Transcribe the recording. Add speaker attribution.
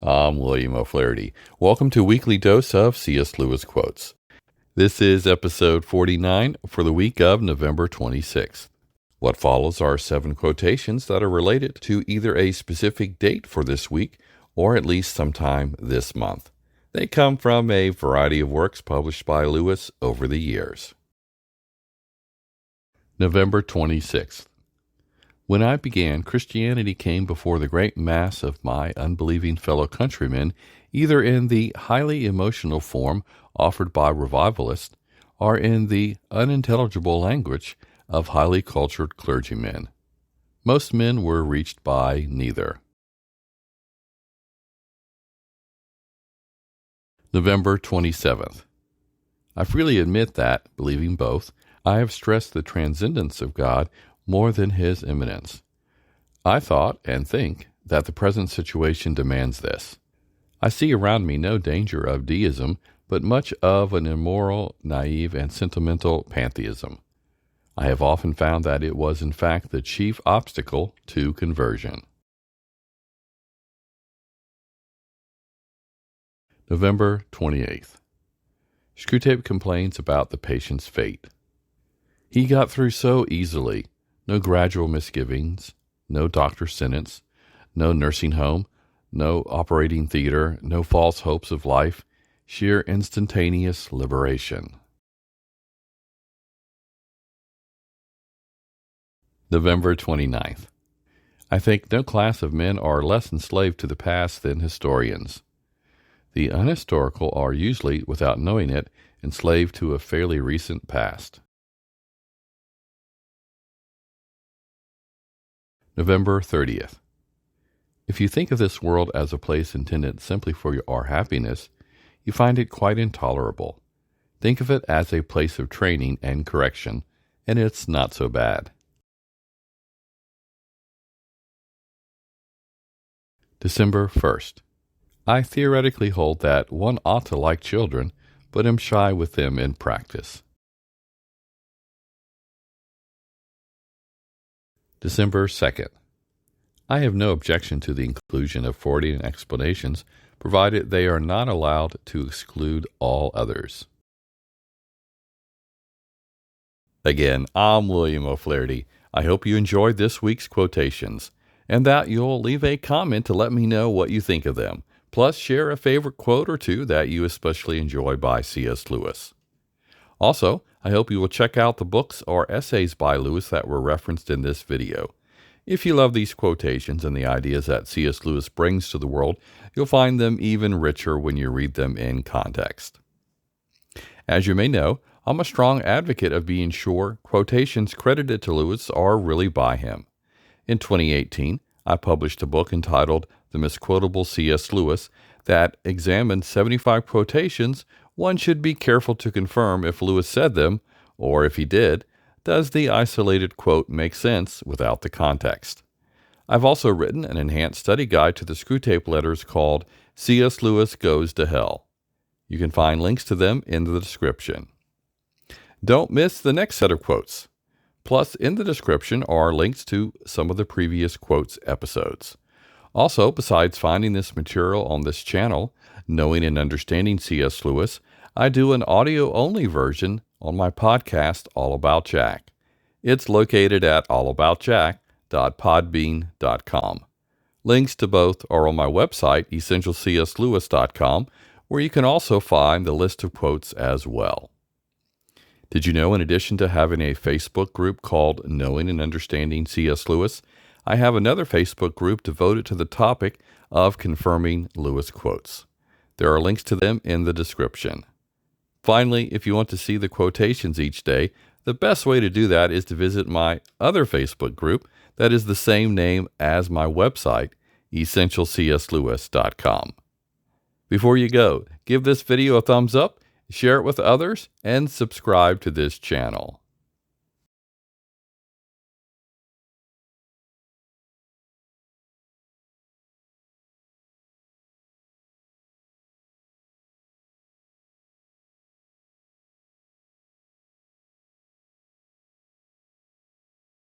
Speaker 1: I'm William O'Flaherty. Welcome to Weekly Dose of C.S. Lewis Quotes. This is episode 49 for the week of November 26th. What follows are 7 quotations that are related to either a specific date for this week or at least sometime this month. They come from a variety of works published by Lewis over the years. November 26th. When I began, Christianity came before the great mass of my unbelieving fellow countrymen, either in the highly emotional form offered by revivalists or in the unintelligible language of highly cultured clergymen. Most men were reached by neither. November 27th. I freely admit that, believing both, I have stressed the transcendence of God more than his immanence. I thought and think that the present situation demands this. I see around me no danger of deism, but much of an immoral, naive, and sentimental pantheism. I have often found that it was in fact the chief obstacle to conversion. November 28th. Screwtape complains about the patient's fate. He got through so easily. No gradual misgivings, no doctor's sentence, no nursing home, no operating theater, no false hopes of life, sheer instantaneous liberation. November 29th. I think no class of men are less enslaved to the past than historians. The unhistorical are usually, without knowing it, enslaved to a fairly recent past. November 30th. If you think of this world as a place intended simply for our happiness, you find it quite intolerable. Think of it as a place of training and correction, and it's not so bad. December 1st. I theoretically hold that one ought to like children, but am shy with them in practice. December 2nd. I have no objection to the inclusion of Freudian explanations, provided they are not allowed to exclude all others. Again, I'm William O'Flaherty. I hope you enjoyed this week's quotations, and that you'll leave a comment to let me know what you think of them. Plus, share a favorite quote or two that you especially enjoy by C.S. Lewis. Also, I hope you will check out the books or essays by Lewis that were referenced in this video. If you love these quotations and the ideas that C.S. Lewis brings to the world, you'll find them even richer when you read them in context. As you may know, I'm a strong advocate of being sure quotations credited to Lewis are really by him. In 2018, I published a book entitled The MISQUOTABLE C.S. Lewis that examined 75 quotations one should be careful to confirm if Lewis said them, or if he did, does the isolated quote make sense without the context? I've also written an enhanced study guide to the Screwtape letters called C.S. Lewis Goes to Hell. You can find links to them in the description. Don't miss the next set of quotes. Plus, in the description are links to some of the previous quotes episodes. Also, besides finding this material on this channel, Knowing and Understanding C.S. Lewis, I do an audio-only version on my podcast, All About Jack. It's located at allaboutjack.podbean.com. Links to both are on my website, essentialcslewis.com, where you can also find the list of quotes as well. Did you know, in addition to having a Facebook group called Knowing and Understanding C.S. Lewis, I have another Facebook group devoted to the topic of confirming Lewis quotes. There are links to them in the description. Finally, if you want to see the quotations each day, the best way to do that is to visit my other Facebook group that is the same name as my website, essentialcslewis.com. Before you go, give this video a thumbs up, share it with others, and subscribe to this channel.